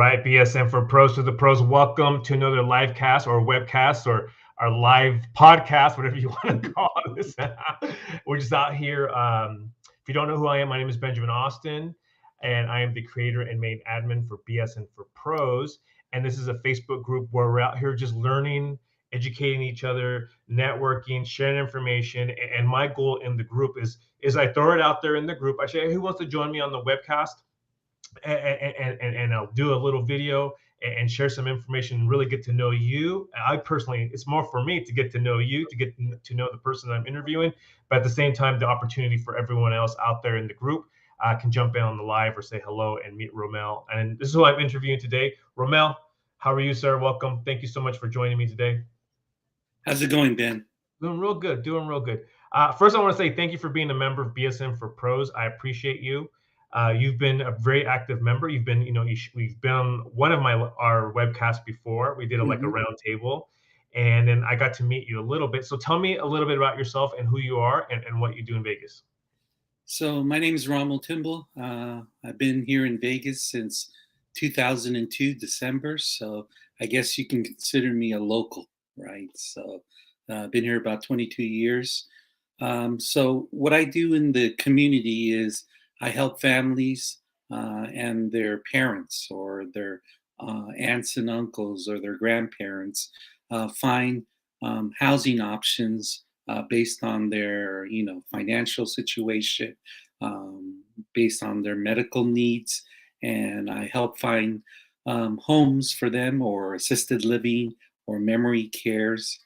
right, BSM for pros to the pros. Welcome to another live cast or webcast or our live podcast, whatever you want to call this. We're just out here. If you don't know who I am, my name is Benjamin Austin, and I am the creator and main admin for BSM for pros. And this is a Facebook group where we're out here just learning, educating each other, networking, sharing information. And my goal in the group is I throw it out there in the group. I say, hey, who wants to join me on the webcast? And I'll do a little video and share some information and really get to know you. I personally, it's more for me to get to know you, to get to know the person I'm interviewing, but at the same time, the opportunity for everyone else out there in the group can jump in on the live or say hello and meet Romel. And this is who I'm interviewing today. Romel, how are you, sir? Welcome. Thank you so much for joining me today. How's it going, Ben? Doing real good. Doing real good. First, I want to say thank you for being a member of BSM for Pros. I appreciate you. You've been a very active member. You've been, we've been on one of our webcasts before. We did like a hmm round table, and then I got to meet you a little bit. So tell me a little bit about yourself and who you are and what you do in Vegas. So my name is Rommel. I've been here in Vegas since 2002 December. So I guess you can consider me a local, right? So I've been here about 22 years. So what I do in the community is I help families and their parents or their aunts and uncles or their grandparents find housing options based on their financial situation, based on their medical needs, and I help find homes for them or assisted living or memory cares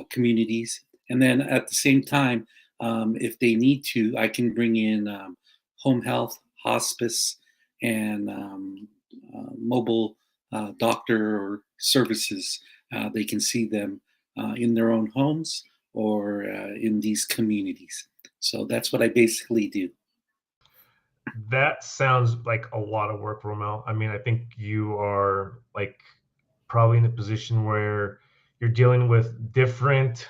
communities. And then at the same time, if they need to, I can bring in home health, hospice, and mobile doctor or services. They can see them in their own homes or in these communities. So that's what I basically do. That sounds like a lot of work, Romel. I mean, I think you are like probably in a position where you're dealing with different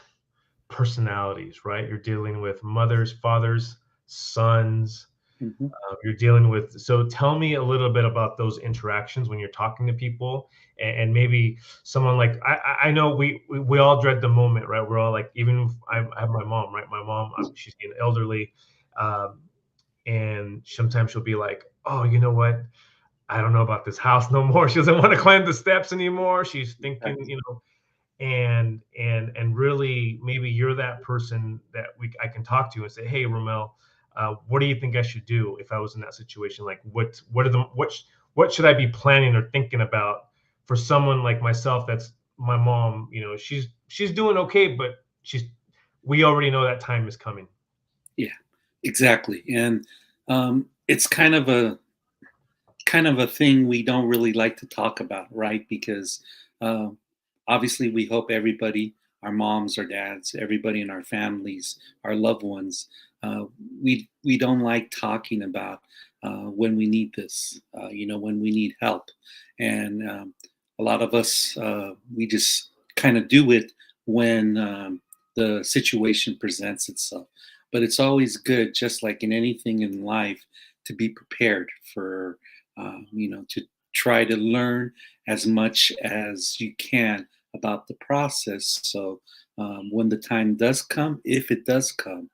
personalities, right? You're dealing with mothers, fathers, sons. Mhm. You're dealing with. So tell me a little bit about those interactions when you're talking to people, and maybe someone like I know we all dread the moment, right? We're all like, even if I have my mom, right? My mom, she's getting elderly, um, and sometimes she'll be like, oh, you know what? I don't know about this house no more. She doesn't want to climb the steps anymore. She's thinking, Exactly. and really maybe you're that person that I can talk to and say, hey, Romel, what do you think I should do if I was in that situation? Like, what should I be planning or thinking about for someone like myself? That's my mom. She's doing okay, but we already know that time is coming. Yeah, exactly. And it's kind of a thing we don't really like to talk about, right? Because uh, obviously we hope everybody, our moms, our dads, everybody in our families, our loved ones, uh, we don't like talking about when we need this, when we need help, and a lot of us we just kind of do it when the situation presents itself. But it's always good, just like in anything in life, to be prepared for to try to learn as much as you can about the process. So when the time does come, if it does come,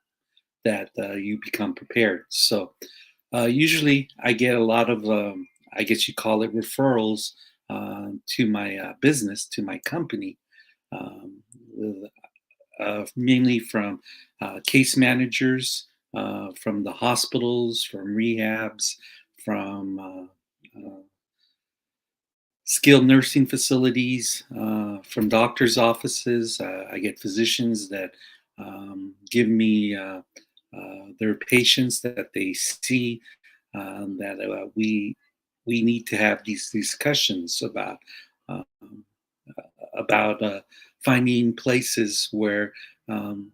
that you become prepared. So usually I get a lot of, I guess you call it referrals to my business, to my company, um, mainly from case managers, from the hospitals, from rehabs, from skilled nursing facilities, from doctors' offices. I get physicians that give me their patients that they see that we need to have these discussions um, about finding places where um,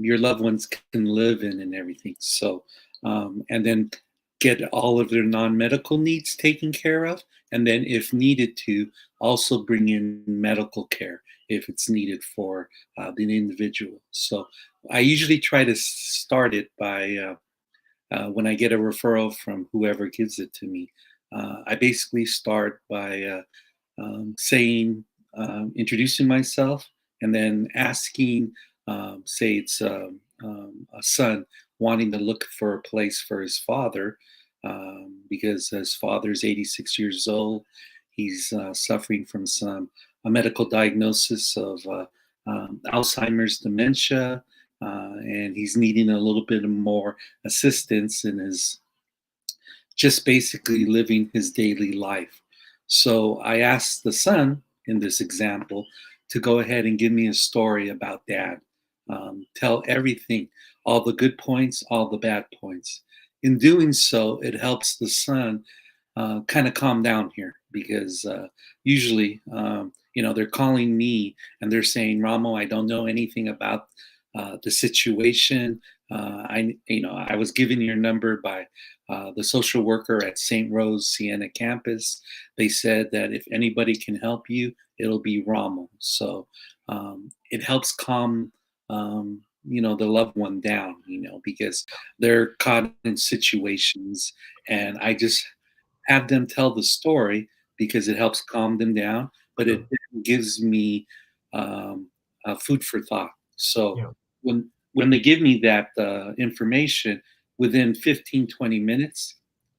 your loved ones can live in and everything. So, and then get all of their non-medical needs taken care of, and then if needed to also bring in medical care if it's needed for the individual. So I usually try to start it by when I get a referral from whoever gives it to me. I basically start by saying, introducing myself, and then asking, say it's a son wanting to look for a place for his father, because his father's 86 years old. He's suffering from a medical diagnosis of Alzheimer's dementia, and he's needing a little bit more assistance in his just basically living his daily life. So I asked the son in this example to go ahead and give me a story about dad. Tell everything, all the good points, all the bad points. In doing so, it helps the son kind of calm down here, because usually, they're calling me and they're saying, Ramo, I don't know anything about the situation. I was given your number by the social worker at St. Rose Siena campus. They said that if anybody can help you, it'll be Rommel. So it helps calm, the loved one down, because they're caught in situations, and I just have them tell the story because it helps calm them down, but it Sure. gives me food for thought. So Yeah. when they give me that information, within 15, 20 minutes,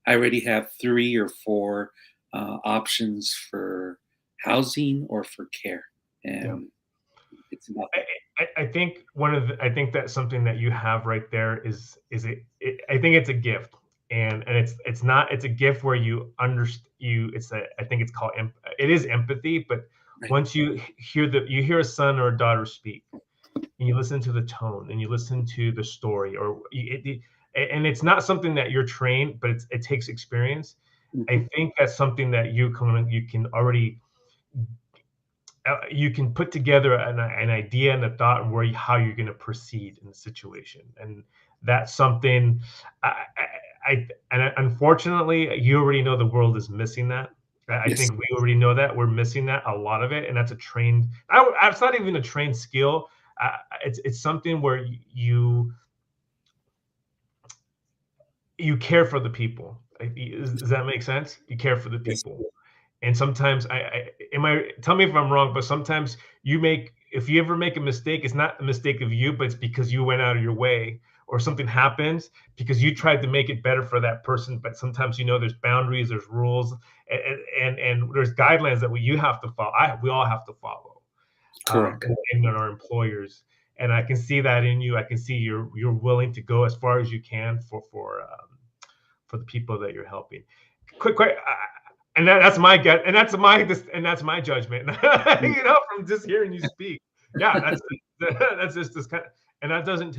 I already have 3 or 4 options for housing or for care. Yeah. And it's about I, that. I think I think that's something that you have right there is I think it's a gift, and it's not it's a gift where you understand you it's a I think it's called it is empathy, but Right. once you hear a son or a daughter speak, and you listen to the tone and you listen to the story, or and it's not something that you're trained, but it takes experience. I Mhm. think that's something that you can already you can put together an idea and a thought of how you're going to proceed in the situation, and that's something and unfortunately you already know the world is missing that. I Yes. think we already know that we're missing that, a lot of it, and that's a trained. It's not even a trained skill. It's something where you care for the people. Does that make sense? You care for the Yes. people. And sometimes tell me if I'm wrong, but sometimes if you ever make a mistake, it's not a mistake of you, but it's because you went out of your way, or something happens because you tried to make it better for that person. But sometimes there's boundaries, there's rules, and there's guidelines that you have to follow. We all have to follow, Correct. in our employers. And I can see that in you. I can see you're willing to go as far as you can for the people that you're helping. Quick, and that's my gut, and that's my judgment. Mm. From just hearing you speak. Yeah, that's just this kind of, and it doesn't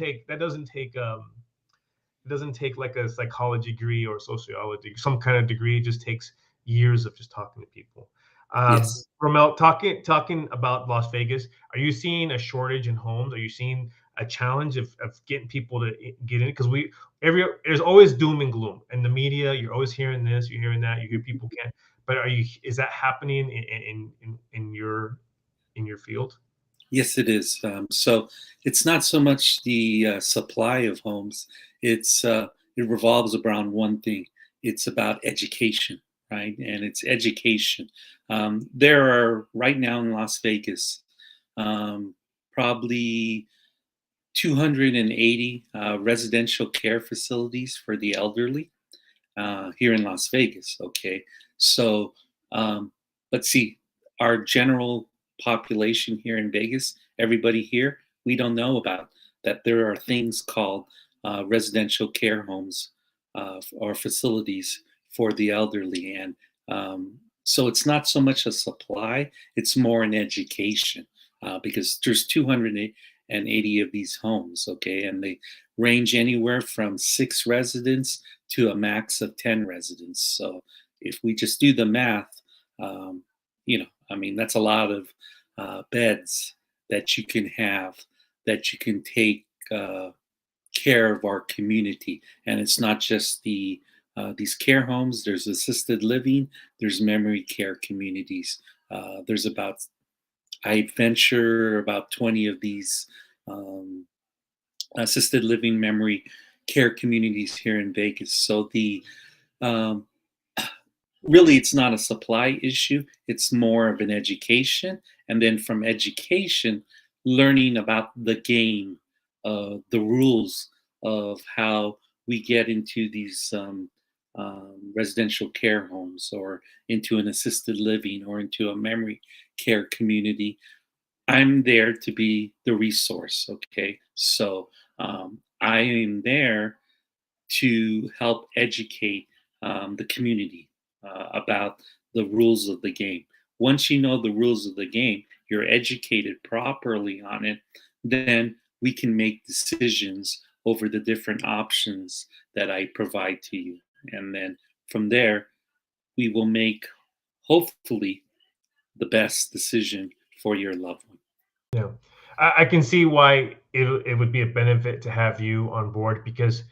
take like a psychology degree or sociology, some kind of degree. It just takes years of just talking to people. Yes. Romel, talking about Las Vegas, are you seeing a shortage in homes? Are you seeing a challenge of getting people to get in? Because there's always doom and gloom in the media. You're always hearing this, you're hearing that. You hear people can't. But is that happening in your field? Yes, it is. So it's not so much the supply of homes; it revolves around one thing. It's about education, right? And it's education. There are right now in Las Vegas, um, probably 280 residential care facilities for the elderly here in Las Vegas. Okay, so um, but see, our general population here in Vegas, everybody here, we don't know about that. There are things called residential care homes or facilities for the elderly, and so it's not so much a supply; it's more an education because there's 280 of these homes. Okay, and they range anywhere from 6 residents to a max of 10 residents. So if we just do the math, um, I mean, that's a lot of beds that you can have, that you can take care of our community. And it's not just these care homes. There's assisted living. There's memory care communities. There's I venture about 20 of these um, assisted living memory care communities here in Vegas. So um, really it's not a supply issue, it's more of an education, and then from education learning about the game, the rules of how we get into these residential care homes or into an assisted living or into a memory care community. I'm there to be the resource. Okay, so I am there to help educate the community about the rules of the game. Once you know the rules of the game, you're educated properly on it, then we can make decisions over the different options that I provide to you. And then from there, we will make, hopefully, the best decision for your loved one. Yeah. I can see why it would be a benefit to have you on board because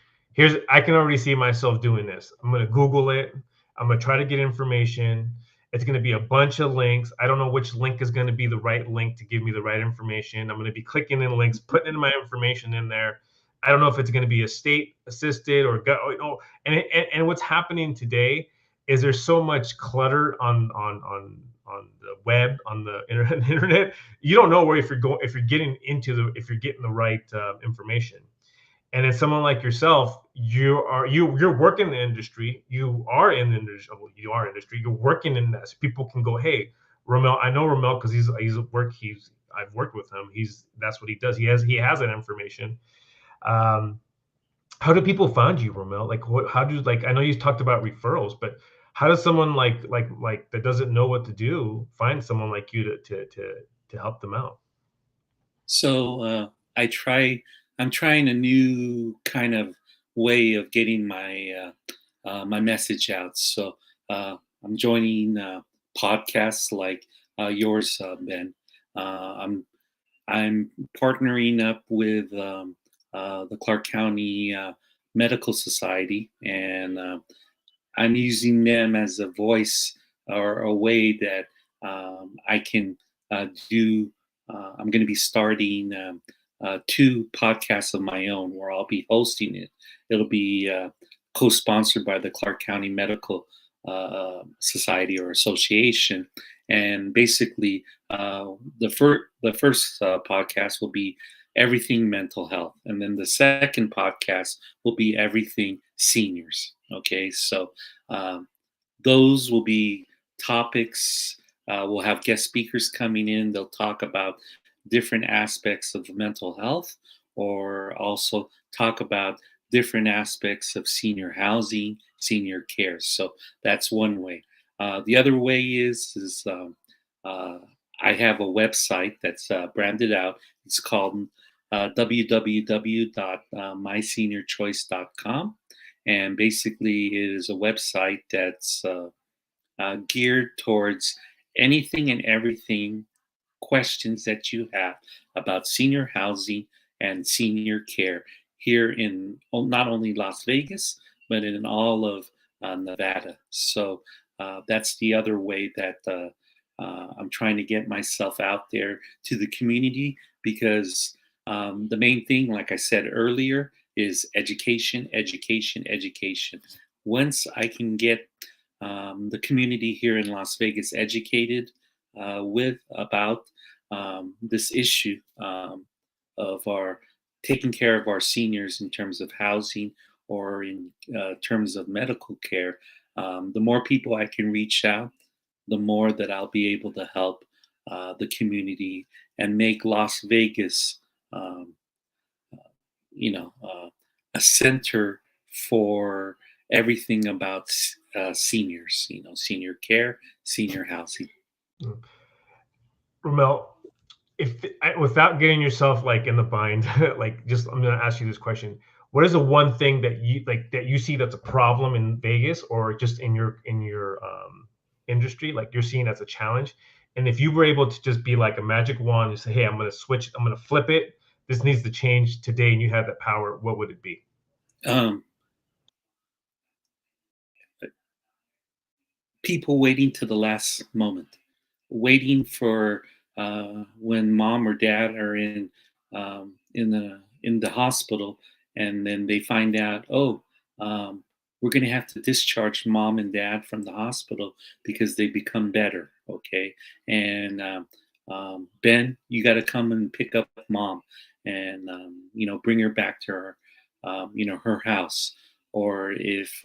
I can already see myself doing this. I'm gonna Google it. I'm gonna try to get information. It's gonna be a bunch of links. I don't know which link is gonna be the right link to give me the right information. I'm gonna be clicking in links, putting in my information in there. I don't know if it's gonna be a state assisted or and what's happening today is there's so much clutter on the web, on the internet. You don't know where if you're going, if you're getting the right information. And then someone like yourself, you're working in the industry. You are in the industry. Well, you are industry. You're working in that. So people can go, hey, Romel. I know Romel because I've worked with him. That's what he does. He has that information. Um, how do people find you, Romel? Like, how do I know you talked about referrals, but how does someone like that doesn't know what to do find someone like you to help them out? So I try. I'm trying a new kind of way of getting my message out. So I'm joining podcasts like yours, Ben. I'm partnering up with the Clark County Medical Society, and I'm using them as a voice or a way that I can do. I'm going to be starting two podcasts of my own where I'll be hosting it. It'll be co-sponsored by the Clark County Medical Society or Association, and basically the first podcast will be everything mental health, and then the second podcast will be everything seniors. Okay, so um, those will be topics. We'll have guest speakers coming in. They'll talk about different aspects of mental health, or also talk about different aspects of senior housing, senior care. So that's one way. The other way is uh, I have a website that's branded out. It's called www.myseniorchoice.com, and basically it is a website that's geared towards anything and everything questions that you have about senior housing and senior care here in not only Las Vegas, but in all of Nevada. So that's the other way that I'm trying to get myself out there to the community, because the main thing, like I said earlier, is education, education, education. Once I can get the community here in Las Vegas educated with about this issue of our taking care of our seniors in terms of housing or in terms of medical care, the more people I can reach out, the more that I'll be able to help the community and make Las Vegas, um, a center for everything about seniors, senior care, senior housing. Mm. Romel, without getting yourself like in the bind, like just I'm gonna ask you this question: what is the one thing that you see that's a problem in Vegas or just in your industry, like you're seeing as a challenge? And if you were able to just be like a magic wand and say, "Hey, I'm gonna switch, I'm gonna flip it. This needs to change today," and you have that power, what would it be? Um, People waiting to the last moment, waiting for when mom or dad are in the hospital, and then they find out, oh, we're going to have to discharge mom and dad from the hospital because they become better. Okay. And Ben, you got to come and pick up mom and, bring her back to her, her house. Or if,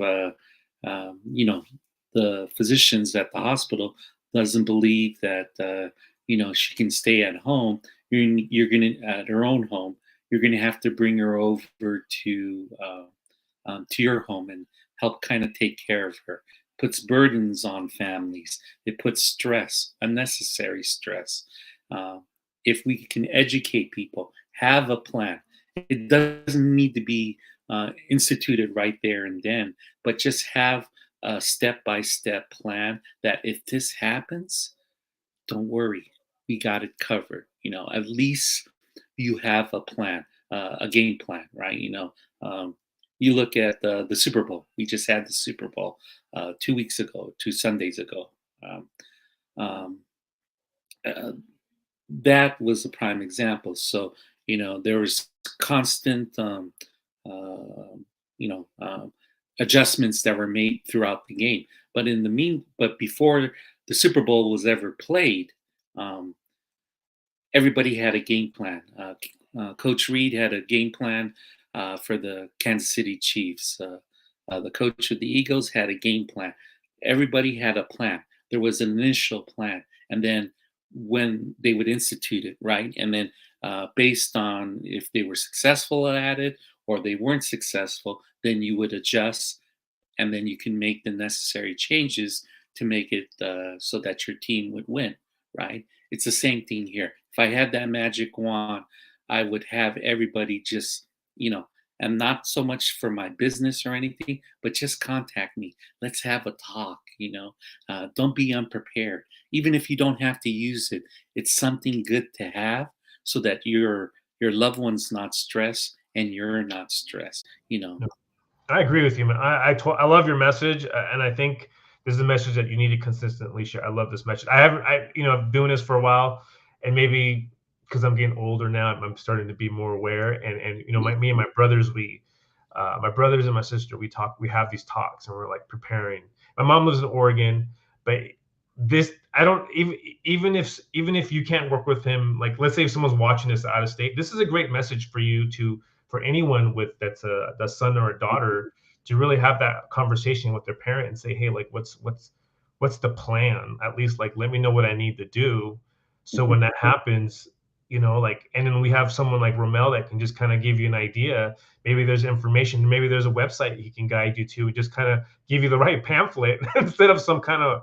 the physicians at the hospital doesn't believe that, she can stay at home, you're going to, at her own home, you're going to have to bring her over to your home and help kind of take care of her. Puts burdens on families. It puts stress, unnecessary stress. Uh, if we can educate people, have a plan. It doesn't need to be instituted right there and then, but just have a step-by-step plan that if this happens, don't worry, we got it covered. At least you have a plan, a game plan, right? You look at the Super Bowl. We just had the Super Bowl 2 weeks ago, 2 Sundays ago. Um, um, uh, that was a prime example. So there was constant, uh, you know, um, adjustments that were made throughout the game. But before the Super Bowl was ever played, um, everybody had a game plan. Coach Reed had a game plan for the Kansas City Chiefs. The coach of the Eagles had a game plan. Everybody had a plan. There was an initial plan, and then when they would institute it, right, and then based on if they were successful at it or they weren't successful, then you would adjust, and then you can make the necessary changes to make it so that your team would win, right? It's the same thing here. If I had that magic wand, I would have everybody just, and not so much for my business or anything, but just contact me. Let's have a talk. Don't be unprepared. Even if you don't have to use it, it's something good to have so that your loved one's not stressed and you're not stressed. I agree with you, man. I love your message, and I think this is a message that you need to consistently share. I love this message. I'm doing this for a while, and maybe because I'm getting older now, I'm starting to be more aware. And me and my brothers and my sister, we have these talks, and we're like preparing. My mom lives in Oregon, but this I don't even if you can't work with him, like let's say if someone's watching this out of state, this is a great message for you to for anyone with that's a son or a daughter to really have that conversation with their parent and say, hey, like what's the plan? At least like let me know what I need to do. So when that happens, like and then we have someone like Rommel that can just kind of give you an idea. Maybe there's information, maybe there's a website he can guide you to, just kind of give you the right pamphlet instead of some kind of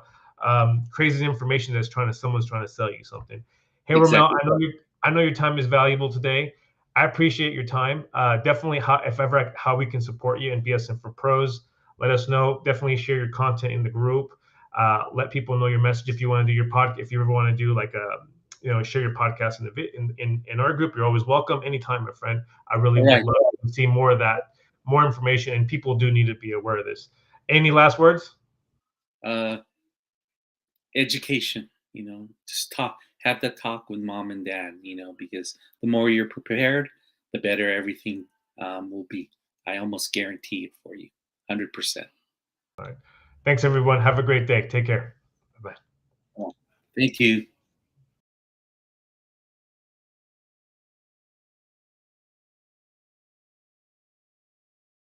crazy information someone's trying to sell you something. Hey Rommel, Exactly. I know your time is valuable today. I appreciate your time. Definitely, if ever how we can support you and BSN for Pros, let us know. Definitely share your content in the group. Let people know your message if you want to do your pod. If you ever want to do like a, share your podcast in our group, you're always welcome anytime, my friend. I really All would right. love to see more of that, more information, and people do need to be aware of this. Any last words? Uh, Education, just have that talk with mom and dad, because the more you're prepared, the better everything will be. I almost guarantee it for you, 100%. All right. Thanks, everyone. Have a great day. Take care. Bye. Thank you.